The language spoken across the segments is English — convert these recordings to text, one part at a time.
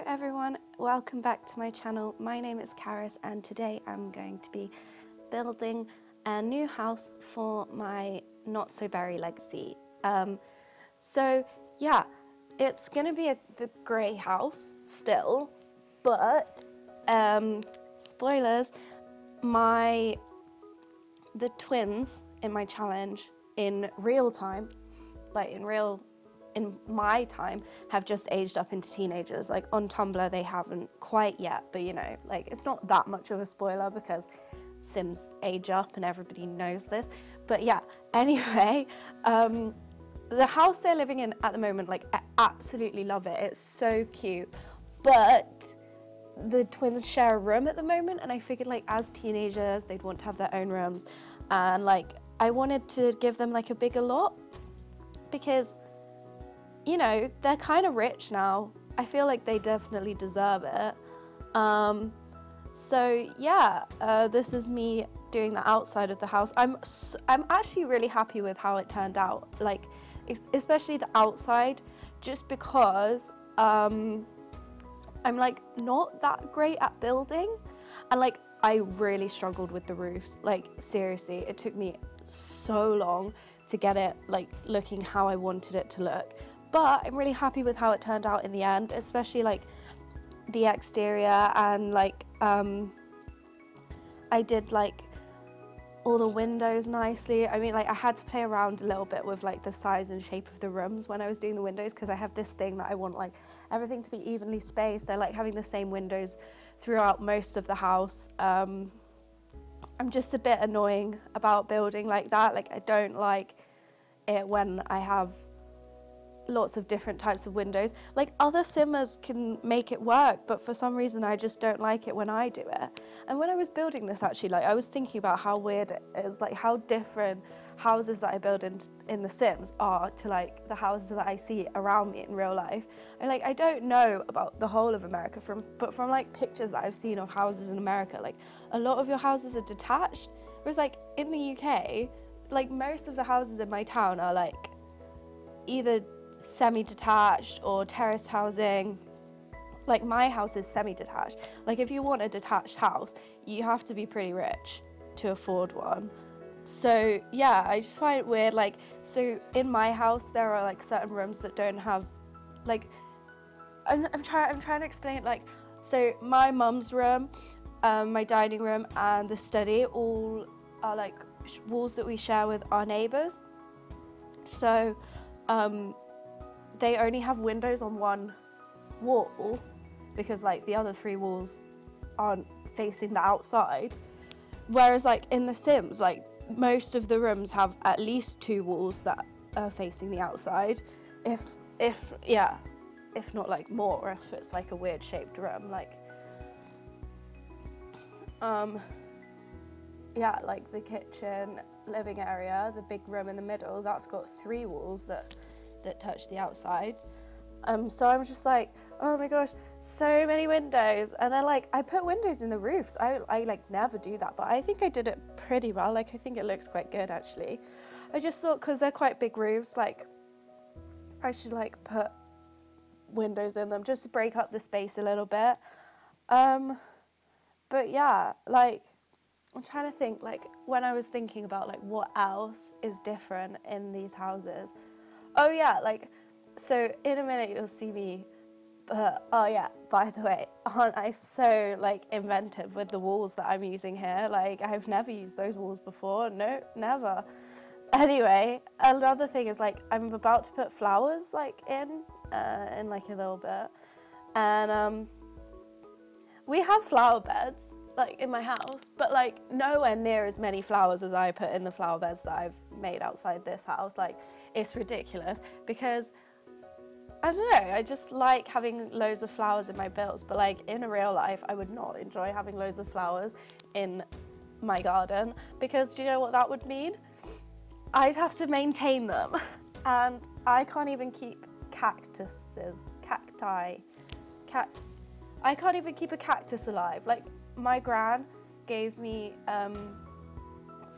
everyone, welcome back to my channel. My name is Karis and today I'm going to be building a new house for my not so berry legacy. So yeah, it's gonna be the grey house still, but spoilers, the twins in my challenge in real time, in my time, have just aged up into teenagers. Like on Tumblr they haven't quite yet, but you know, like it's not that much of a spoiler because Sims age up and everybody knows this. But yeah, anyway, the house they're living in at the moment, like I absolutely love it. It's so cute, but the twins share a room at the moment, and I figured like as teenagers they'd want to have their own rooms, and like I wanted to give them like a bigger lot because, you know, they're kind of rich now. I feel like they definitely deserve it. So yeah, this is me doing the outside of the house. I'm actually really happy with how it turned out, like especially the outside, just because I'm like not that great at building, and like I really struggled with the roofs. Like seriously, it took me so long to get it like looking how I wanted it to look. But I'm really happy with how it turned out in the end, especially like the exterior, and like I did like all the windows nicely. I mean, like I had to play around a little bit with like the size and shape of the rooms when I was doing the windows, because I have this thing that I want like everything to be evenly spaced. I like having the same windows throughout most of the house. I'm just a bit annoying about building like that. Like I don't like it when I have lots of different types of windows. Like other simmers can make it work, but for some reason I just don't like it when I do it. And when I was building this, actually, like I was thinking about how weird it is, like how different houses that I build in the Sims are to like the houses that I see around me in real life. And like I don't know about the whole of America, but from like pictures that I've seen of houses in America, like a lot of your houses are detached, whereas like in the UK, like most of the houses in my town are like either semi-detached or terraced housing. Like my house is semi-detached. Like if you want a detached house, you have to be pretty rich to afford one. So yeah, I just find it weird. Like, so in my house there are like certain rooms that don't have like, I'm trying to explain it. Like, so my mum's room, my dining room and the study all are like walls that we share with our neighbors. So they only have windows on one wall because like the other three walls aren't facing the outside, whereas like in the Sims, like most of the rooms have at least two walls that are facing the outside, if not like more, if it's like a weird shaped room. Like yeah, like the kitchen, living area, the big room in the middle, that's got three walls that touch the outside. So I'm just like, oh my gosh, so many windows. And then like I put windows in the roofs. I like never do that, but I think I did it pretty well. Like I think it looks quite good actually. I just thought because they're quite big roofs, like I should like put windows in them just to break up the space a little bit. But yeah, like I'm trying to think, like when I was thinking about like what else is different in these houses. Oh yeah, like, so in a minute you'll see me, but oh yeah, by the way, aren't I so like inventive with the walls that I'm using here? Like I've never used those walls before. No, never. Anyway, another thing is like I'm about to put flowers like in like a little bit, and we have flower beds like in my house, but like nowhere near as many flowers as I put in the flower beds that I've made outside this house. Like it's ridiculous because I don't know, I just like having loads of flowers in my builds, but like in real life I would not enjoy having loads of flowers in my garden, because do you know what that would mean? I'd have to maintain them, and I can't even keep I can't even keep a cactus alive. Like my gran gave me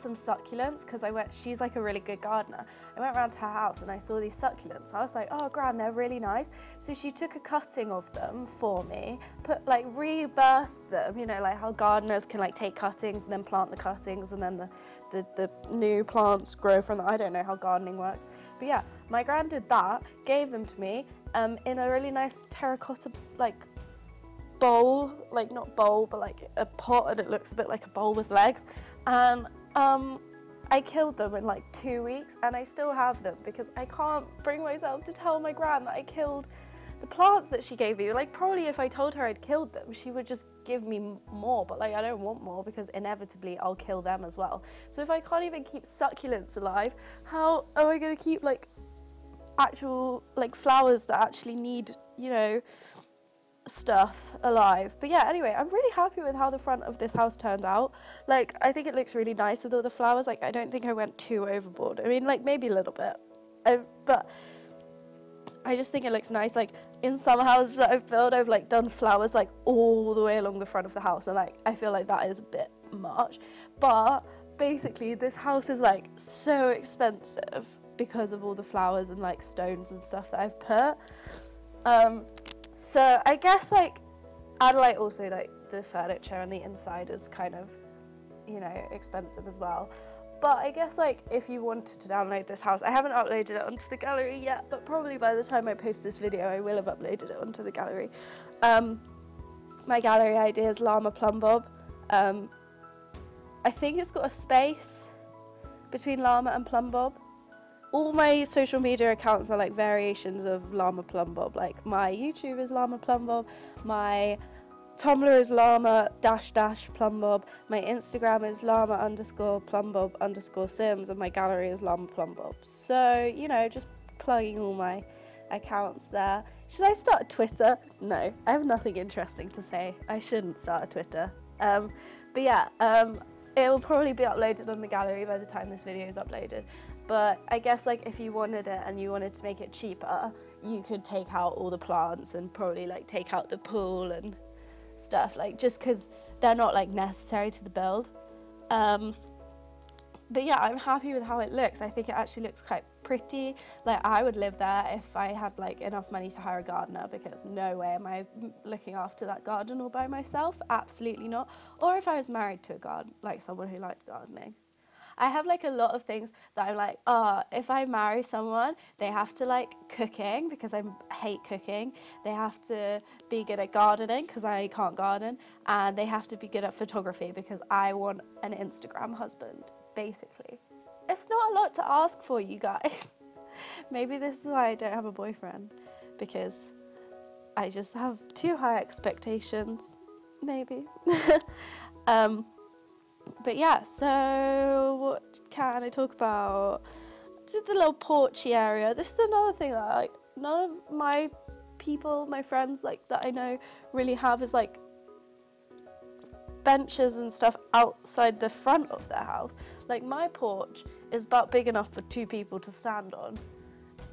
some succulents because she's like a really good gardener. I went around to her house and I saw these succulents. I was like, oh, Gran, they're really nice. So she took a cutting of them for me, rebirthed them, you know, like how gardeners can like take cuttings and then plant the cuttings and then the new plants grow from them. I don't know how gardening works. But yeah, my Gran did that, gave them to me in a really nice terracotta like bowl, like not bowl but like a pot, and it looks a bit like a bowl with legs, and I killed them in like 2 weeks and I still have them because I can't bring myself to tell my Gran that I killed the plants that she gave me. Like probably if I told her I'd killed them she would just give me more, but like I don't want more because inevitably I'll kill them as well. So if I can't even keep succulents alive, how am I going to keep like actual like flowers that actually need, you know, stuff alive? But yeah, anyway, I'm really happy with how the front of this house turned out. Like I think it looks really nice with all the flowers. Like I don't think I went too overboard. I mean, like maybe a little bit, but I just think it looks nice. Like in some houses that I've built, I've like done flowers like all the way along the front of the house, and like I feel like that is a bit much. But basically this house is like so expensive because of all the flowers and like stones and stuff that I've put. So I guess like Adelaide also like the furniture and the inside is kind of, you know, expensive as well. But I guess like if you wanted to download this house, I haven't uploaded it onto the gallery yet, but probably by the time I post this video I will have uploaded it onto the gallery. My gallery ID is LlamaPlumbob. I think it's got a space between Llama and Plumbob. All my social media accounts are like variations of LlamaPlumbob. Like my YouTube is LlamaPlumbob, my Tumblr is llama-plumbob, my Instagram is llama_plumbob_sims, and my gallery is LlamaPlumbob. So, you know, just plugging all my accounts there. Should I start a Twitter? No, I have nothing interesting to say. I shouldn't start a Twitter. But yeah, it will probably be uploaded on the gallery by the time this video is uploaded. But I guess like if you wanted it and you wanted to make it cheaper, you could take out all the plants and probably like take out the pool and stuff, like just because they're not like necessary to the build. But yeah, I'm happy with how it looks. I think it actually looks quite pretty. Like I would live there if I had like enough money to hire a gardener, because no way am I looking after that garden all by myself. Absolutely not. Or if I was married to a garden, like someone who liked gardening. I have like a lot of things that I'm like, if I marry someone, they have to like cooking because I hate cooking. They have to be good at gardening because I can't garden. And they have to be good at photography because I want an Instagram husband, basically. It's not a lot to ask for, you guys. Maybe this is why I don't have a boyfriend, because I just have too high expectations, maybe. But yeah, so what can I talk about? To the little porchy area. This is another thing that like none of my people, my friends like that I know really have, is like benches and stuff outside the front of their house. Like my porch is about big enough for 2 people to stand on,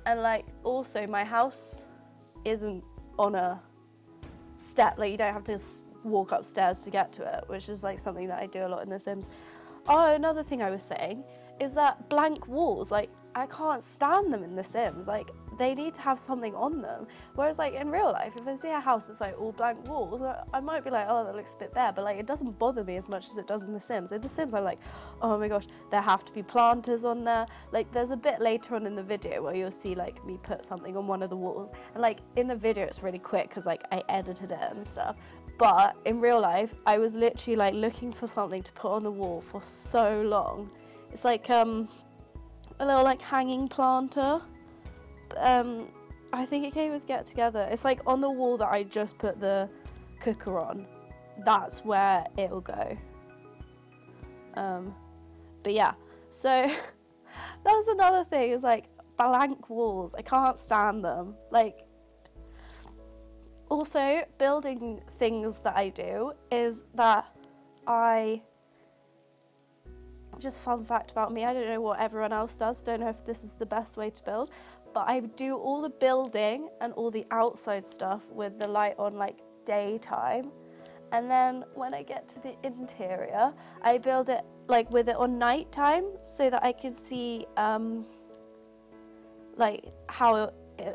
and like also my house isn't on a step, like you don't have to walk upstairs to get to it, which is like something that I do a lot in The Sims. Oh, another thing I was saying is that blank walls, like I can't stand them in The Sims. Like they need to have something on them, whereas like in real life, if I see a house that's like all blank walls, I might be like, oh, that looks a bit bare, but like it doesn't bother me as much as it does in The Sims. In The Sims I'm like, oh my gosh, there have to be planters on there. Like there's a bit later on in the video where you'll see like me put something on one of the walls, and like in the video it's really quick because like I edited it and stuff. But in real life, I was literally like looking for something to put on the wall for so long. It's like a little like hanging planter. I think it came with Get Together. It's like on the wall that I just put the cooker on. That's where it'll go. But yeah, so that's another thing. Is like blank walls. I can't stand them. Like. Also, building things that I do is that just fun fact about me, I don't know what everyone else does, don't know if this is the best way to build, but I do all the building and all the outside stuff with the light on like daytime, and then when I get to the interior, I build it like with it on night time so that I can see like how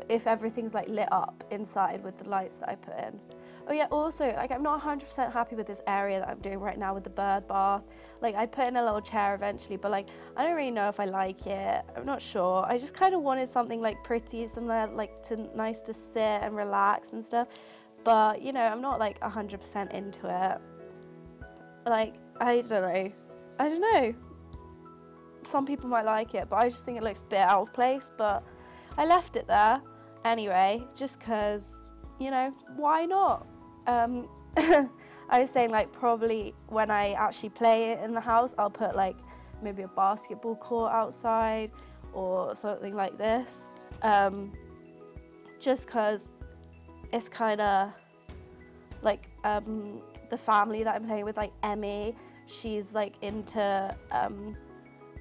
if everything's like lit up inside with the lights that I put in. Oh yeah, also, like, I'm not 100% happy with this area that I'm doing right now with the bird bath. Like, I put in a little chair eventually, but like, I don't really know if I like it. I'm not sure. I just kind of wanted something like pretty, somewhere like nice to sit and relax and stuff. But you know, I'm not like 100% into it. Like, I don't know. Some people might like it, but I just think it looks a bit out of place. But I left it there anyway, just cause, you know, why not? I was saying, like, probably when I actually play it in the house, I'll put like maybe a basketball court outside or something like this, just cause it's kind of like the family that I'm playing with, like Emmy, she's like into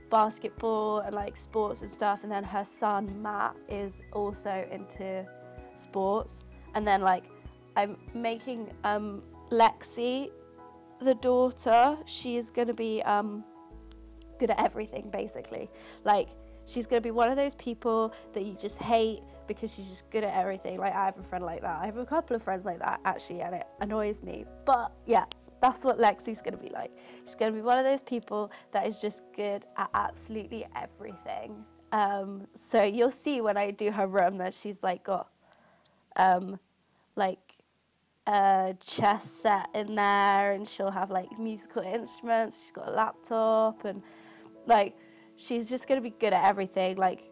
basketball and like sports and stuff, and then her son Matt is also into sports, and then like I'm making Lexi, the daughter, she's gonna be good at everything basically. Like, she's gonna be one of those people that you just hate because she's just good at everything. Like, I have a friend like that. I have a couple of friends like that actually, and it annoys me. But yeah, that's what Lexi's gonna be like. She's gonna be one of those people that is just good at absolutely everything. So you'll see when I do her room that she's like got like a chess set in there, and she'll have like musical instruments. She's got a laptop, and like she's just gonna be good at everything. Like,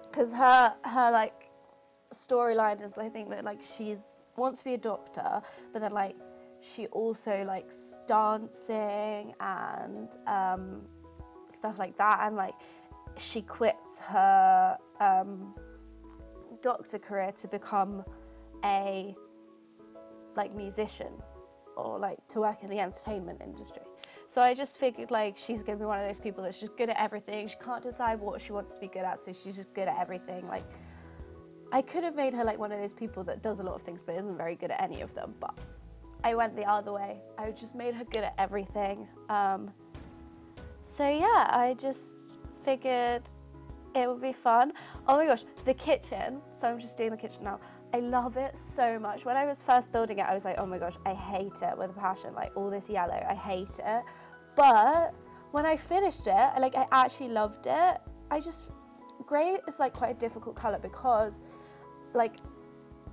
because her like storyline is, I think, that like she's wants to be a doctor, but then like she also likes dancing and stuff like that, and like she quits her doctor career to become a like musician, or like to work in the entertainment industry. So I just figured like she's gonna be one of those people that's just good at everything. She can't decide what she wants to be good at, so she's just good at everything. Like, I could have made her like one of those people that does a lot of things but isn't very good at any of them, but I went the other way. I just made her good at everything. So yeah, I just figured it would be fun. Oh my gosh, the kitchen. So I'm just doing the kitchen now. I love it so much. When I was first building it, I was like, oh my gosh, I hate it with a passion. Like, all this yellow, I hate it. But when I finished it, I actually loved it. Grey is like quite a difficult color because like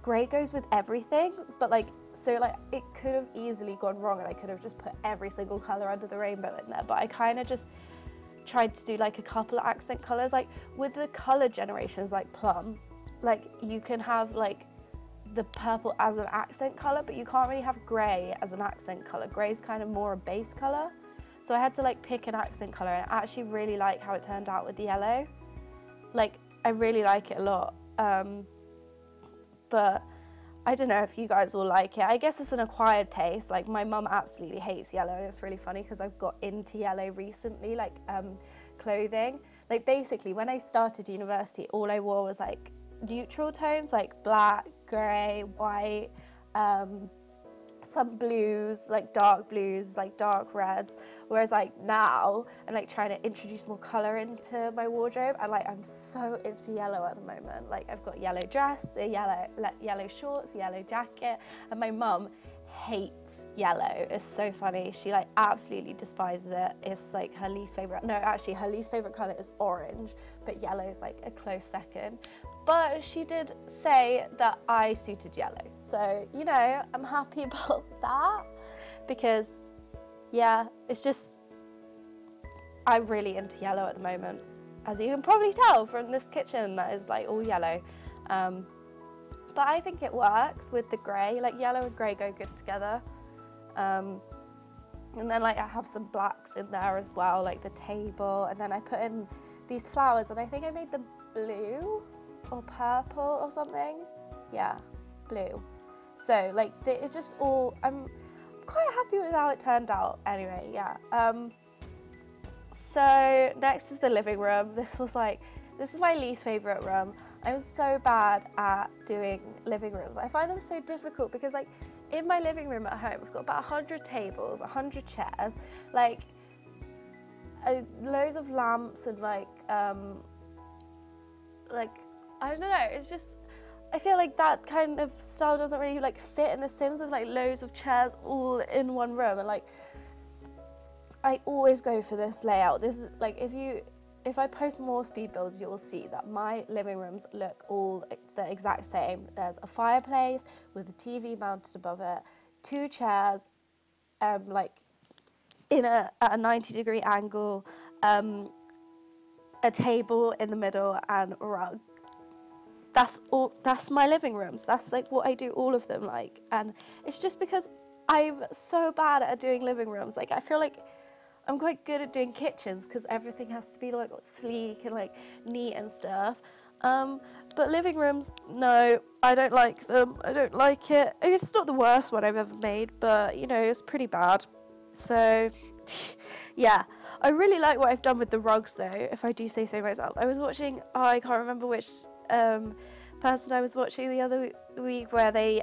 grey goes with everything, but like, so like it could have easily gone wrong, and I could have just put every single color under the rainbow in there, but I kind of just tried to do like a couple of accent colors. Like with the color generations like Plum, like you can have like the purple as an accent color, but you can't really have grey as an accent color. Grey is kind of more a base color, so I had to like pick an accent color, and I actually really like how it turned out with the yellow. Like, I really like it a lot, but I don't know if you guys will like it. I guess it's an acquired taste. Like, my mum absolutely hates yellow, and it's really funny because I've got into yellow recently, like clothing. Like, basically, when I started university, all I wore was like neutral tones, like black, grey, white, some blues, like dark reds. Whereas like now I'm like trying to introduce more color into my wardrobe, and like I'm so into yellow at the moment. Like, I've got yellow dress, a yellow shorts, a yellow jacket, and my mum hates yellow. It's so funny. She like absolutely despises it. It's like her least favorite. No, actually her least favorite color is orange, but yellow is like a close second. But she did say that I suited yellow, so you know, I'm happy about that, because yeah, it's just, I'm really into yellow at the moment, as you can probably tell from this kitchen that is like all yellow. But I think it works with the grey. Like, yellow and grey go good together. And then like I have some blacks in there as well, like the table, and then I put in these flowers, and I think I made them blue or purple or something. Yeah, blue. So like it just all, I'm quite happy with how it turned out anyway. Yeah. So next is the living room. This is my least favorite room. I'm so bad at doing living rooms. I find them so difficult because like in my living room at home, we've got about 100 tables, 100 chairs. Like, loads of lamps and like I don't know, it's just, I feel like that kind of style doesn't really like fit in The Sims with like loads of chairs all in one room. And like I always go for this layout. This is like, if I post more speed builds, you'll see that my living rooms look all the exact same. There's a fireplace with a TV mounted above it, 2 chairs, like at a 90-degree angle, a table in the middle, and a rug. That's all. That's my living rooms. That's like what I do all of them like. And it's just because I'm so bad at doing living rooms. Like I feel like I'm quite good at doing kitchens because everything has to be like sleek and like neat and stuff. But living rooms, no, I don't like them. I don't like it. It's not the worst one I've ever made, but you know, it's pretty bad. So yeah, I really like what I've done with the rugs though, if I do say so myself. I was watching, I can't remember which person I was watching the other week, where they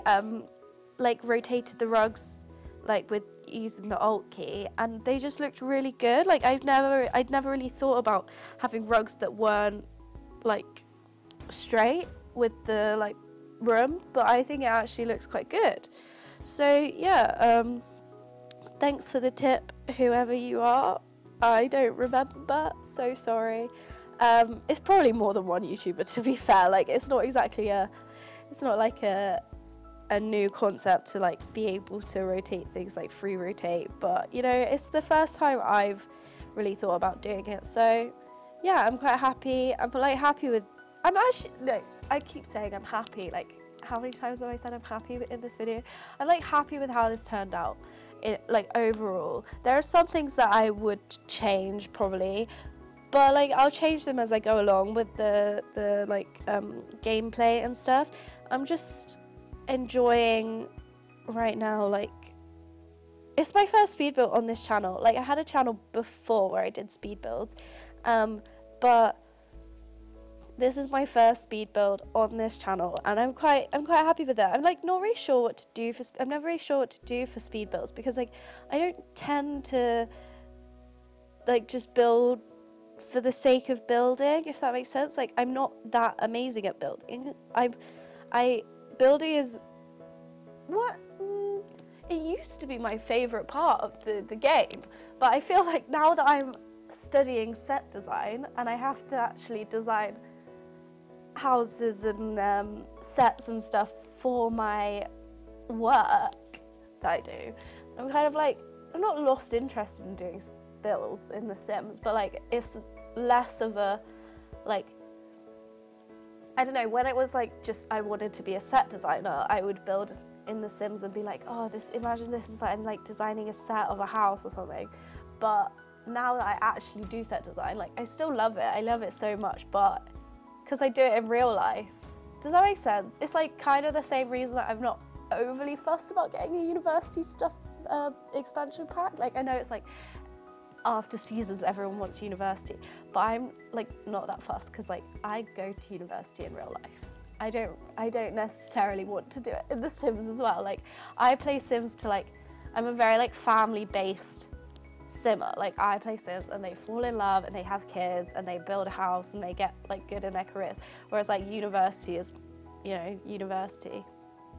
like rotated the rugs like with using the Alt key, and they just looked really good. Like I'd never really thought about having rugs that weren't like straight with the like room, but I think it actually looks quite good. So yeah, thanks for the tip, whoever you are. I don't remember, so sorry. It's probably more than one YouTuber, to be fair. Like it's not like a new concept to like be able to rotate things like free rotate, but you know, it's the first time I've really thought about doing it. So yeah, I'm quite happy. I'm like happy with, I'm actually, no, I keep saying I'm happy. Like how many times have I said I'm happy in this video? I'm like happy with how this turned out. Like overall, there are some things that I would change probably, but like I'll change them as I go along with the like gameplay and stuff. I'm just enjoying right now, like it's my first speed build on this channel. Like I had a channel before where I did speed builds, but this is my first speed build on this channel, and I'm quite happy with that. I'm like not really sure what to do for, I'm never really sure what to do for speed builds, because like I don't tend to like just build for the sake of building, if that makes sense. Like I'm not that amazing at building. Building is what it used to be my favorite part of the game, but I feel like now that I'm studying set design and I have to actually design houses and sets and stuff for my work that I do, I'm kind of like, I'm not lost interest in doing builds in The Sims, but like it's less of a like, I don't know, when it was like just I wanted to be a set designer, I would build in The Sims and be like, oh, imagine this is like I'm like designing a set of a house or something. But now that I actually do set design, like I still love it. I love it so much, but because I do it in real life. Does that make sense? It's like kind of the same reason that I'm not overly fussed about getting a university stuff expansion pack. Like I know it's like after seasons everyone wants university, but I'm like not that fussed, because like I go to university in real life. I don't necessarily want to do it in The Sims as well. Like I play Sims to like, I'm a very like family based simmer. Like I play Sims and they fall in love and they have kids and they build a house and they get like good in their careers, whereas like university is, you know, university,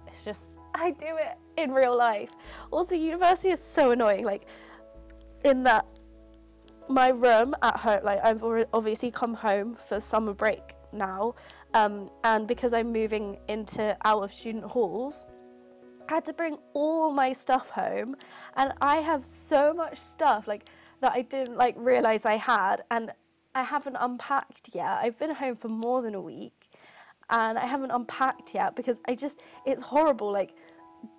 it's just I do it in real life. Also university is so annoying, like in that my room at home, like I've obviously come home for summer break now, and because I'm moving out of student halls, I had to bring all my stuff home, and I have so much stuff like that I didn't like realize I had, and I haven't unpacked yet. I've been home for more than a week and I haven't unpacked yet because it's horrible, like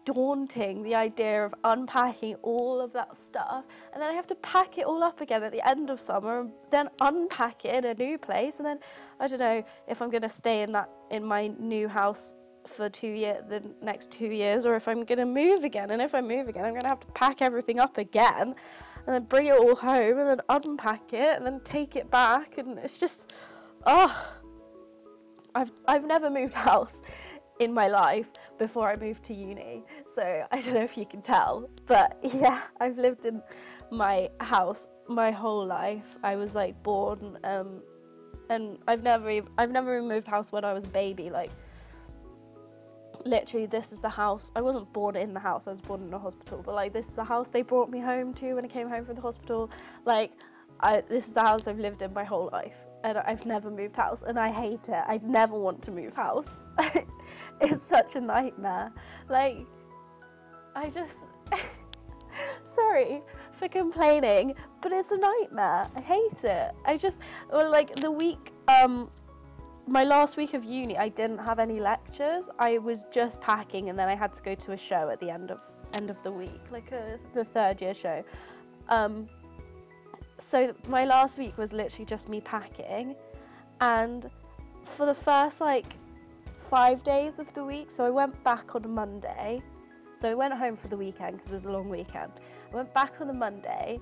daunting, the idea of unpacking all of that stuff, and then I have to pack it all up again at the end of summer and then unpack it in a new place, and then I don't know if I'm gonna stay in my new house for the next 2 years, or if I'm gonna move again. And if I move again, I'm gonna have to pack everything up again and then bring it all home and then unpack it and then take it back, and it's just I've never moved house in my life, before I moved to uni. So I don't know if you can tell, but yeah, I've lived in my house my whole life. I was like born, and I've never even moved house when I was a baby. Like literally, this is the house. I wasn't born in the house. I was born in a hospital, but like this is the house they brought me home to when I came home from the hospital. Like this is the house I've lived in my whole life, and I've never moved house, and I hate it. I never want to move house. It's such a nightmare. Like I just sorry for complaining, but it's a nightmare. I hate it. Like the week my last week of uni, I didn't have any lectures. I was just packing, and then I had to go to a show at the end of the week, like the third year show. So my last week was literally just me packing, and for the first like 5 days of the week, so I went back on a Monday. So I went home for the weekend because it was a long weekend. I went back on the Monday,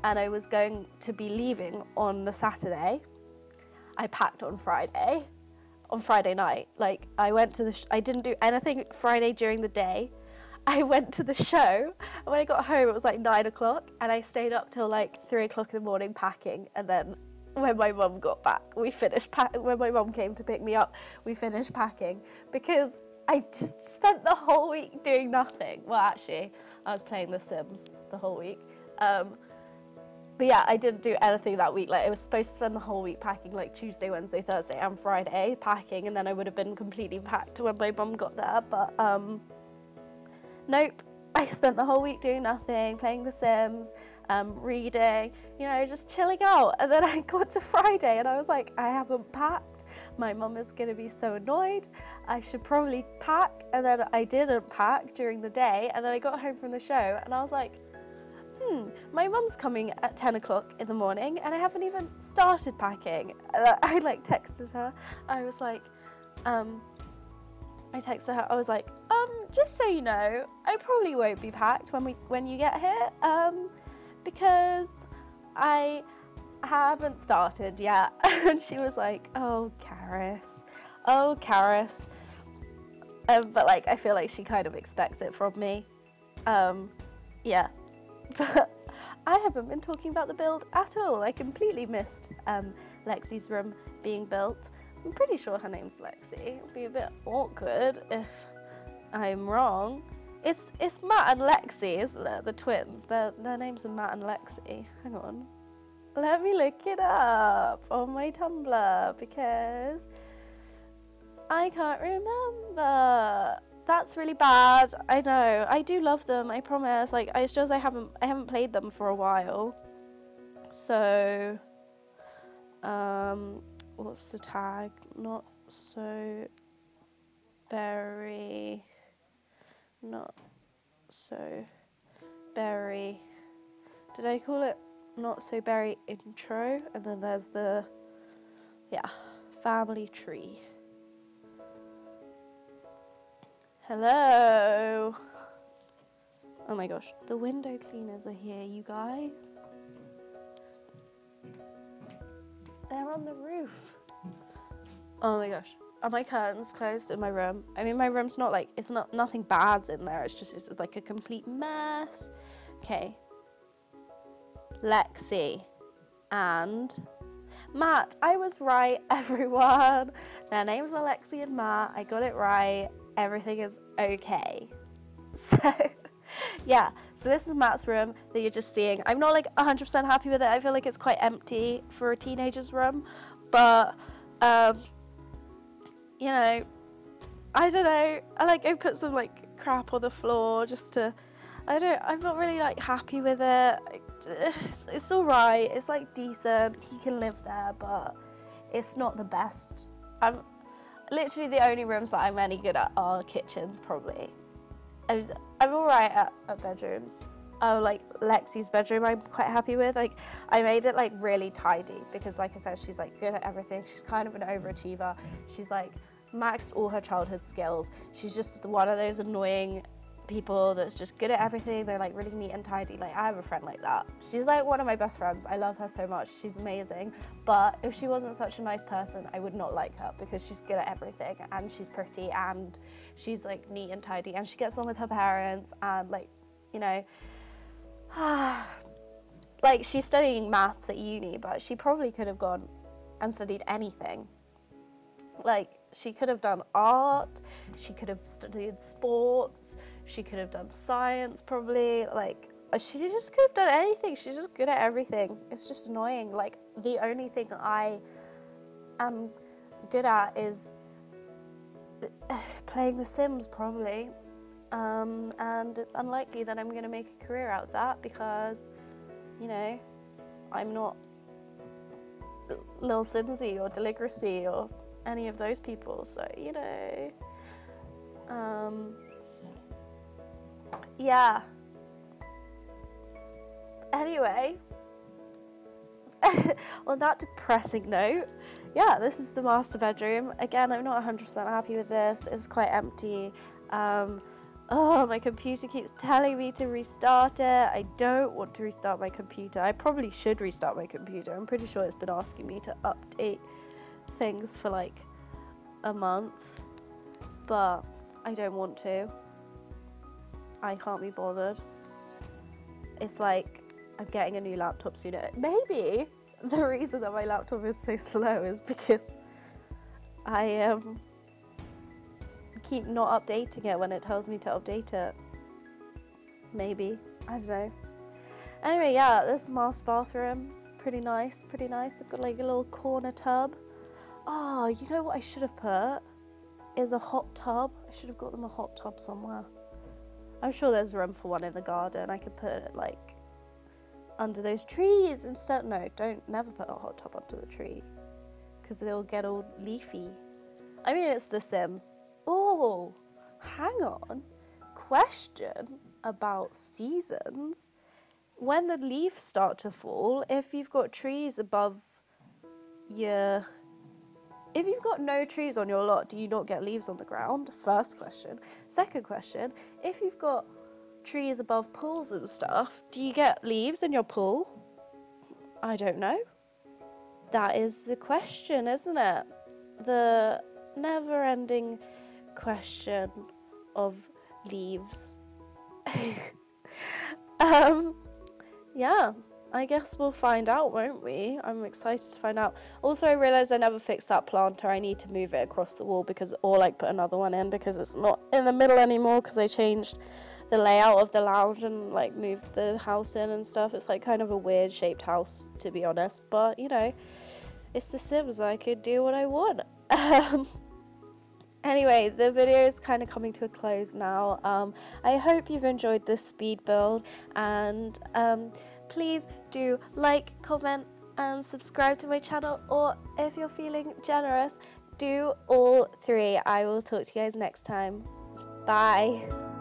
and I was going to be leaving on the Saturday. I packed on Friday night. Like I went to I didn't do anything Friday during the day. I went to the show, and when I got home it was like 9 o'clock, and I stayed up till like 3 o'clock in the morning packing, and then when my mum got back, we finished when my mum came to pick me up, we finished packing, because I just spent the whole week doing nothing. Well, actually, I was playing The Sims the whole week. But yeah, I didn't do anything that week. Like I was supposed to spend the whole week packing, like Tuesday, Wednesday, Thursday, and Friday packing, and then I would have been completely packed when my mum got there. But nope, I spent the whole week doing nothing, playing The Sims, reading, you know, just chilling out. And then I got to Friday, and I was like, I haven't packed. My mum is gonna be so annoyed. I should probably pack. And then I didn't pack during the day, and then I got home from the show, and I was like, my mum's coming at 10 o'clock in the morning, and I haven't even started packing. I like texted her. I was like, I texted her. I was like, just so you know, I probably won't be packed when you get here, because I haven't started yet. And she was like, oh, Karis. But like, I feel like she kind of expects it from me. Yeah. But I haven't been talking about the build at all. I completely missed Lexi's room being built. I'm pretty sure her name's Lexi. It'll be a bit awkward if I'm wrong. It's Matt and Lexi, isn't it? The twins. Their names are Matt and Lexi. Hang on. Let me look it up on my Tumblr, because I can't remember. That's really bad. I know. I do love them, I promise. Like, it's just I haven't played them for a while. So what's the tag? Not so berry. Not so berry. Did I call it not so berry intro? And then there's the family tree. Hello. Oh my gosh, the window cleaners are here, you guys. They're on the roof. Oh my gosh. Are my curtains closed in my room? I mean, my room's not like, it's not, nothing bad's in there. It's like a complete mess. Okay. Lexi and Matt. I was right, everyone. Their names are Lexi and Matt. I got it right. Everything is okay. So yeah, so this is Matt's room that you're just seeing. I'm not like 100% happy with it. I feel like it's quite empty for a teenager's room, but you know, I don't know. I put some like crap on the floor just to, I'm not really like happy with it. It's all right. It's like decent. He can live there, but it's not the best. Literally the only rooms that I'm any good at are kitchens, probably. I'm alright at bedrooms. Oh, like Lexi's bedroom I'm quite happy with. Like, I made it like really tidy because, like I said, she's like good at everything. She's kind of an overachiever. She's like maxed all her childhood skills. She's just one of those annoying people that's just good at everything. They're like really neat and tidy. Like I have a friend like that. She's like one of my best friends. I love her so much. She's amazing. But if she wasn't such a nice person, I would not like her, because she's good at everything and she's pretty and she's like neat and tidy and she gets on with her parents and like, you know, like she's studying maths at uni, but she probably could have gone and studied anything. Like she could have done art, she could have studied sports, she could have done science probably, like she just could have done anything. She's just good at everything. It's just annoying. Like the only thing I am good at is playing The Sims probably, and it's unlikely that I'm going to make a career out of that, because, you know, I'm not Lil Simsy or Deligracy or any of those people, so, you know, yeah. Anyway, on that depressing note, yeah, this is the master bedroom. Again, I'm not 100% happy with this. It's quite empty. Oh, my computer keeps telling me to restart it. I don't want to restart my computer. I probably should restart my computer. I'm pretty sure it's been asking me to update things for like a month, but I don't want to. I can't be bothered. It's like I'm getting a new laptop soon. Maybe the reason that my laptop is so slow is because I keep not updating it when it tells me to update it. Maybe. I don't know. Anyway, yeah, this is master bathroom. Pretty nice, pretty nice. They've got like a little corner tub. Oh, you know what I should have put? Is a hot tub. I should have got them a hot tub somewhere. I'm sure there's room for one in the garden. I could put it like under those trees instead. No, never put a hot tub under the tree, because they'll get all leafy. I mean, it's The Sims. Oh, hang on. Question about seasons. When the leaves start to fall, if you've got trees above your... If you've got no trees on your lot, do you not get leaves on the ground? First question. Second question, if you've got trees above pools and stuff, do you get leaves in your pool? I don't know. That is the question, isn't it? The never-ending question of leaves. Yeah, I guess we'll find out, won't we? I'm excited to find out. Also, I realised I never fixed that planter. I need to move it across the wall, or like put another one in, because it's not in the middle anymore, because I changed the layout of the lounge and like moved the house in and stuff. It's like kind of a weird shaped house, to be honest, but you know, it's The Sims. I could do what I want. Anyway, the video is kind of coming to a close now. I hope you've enjoyed this speed build, and please do like, comment and subscribe to my channel, or if you're feeling generous, do all three. I will talk to you guys next time. Bye.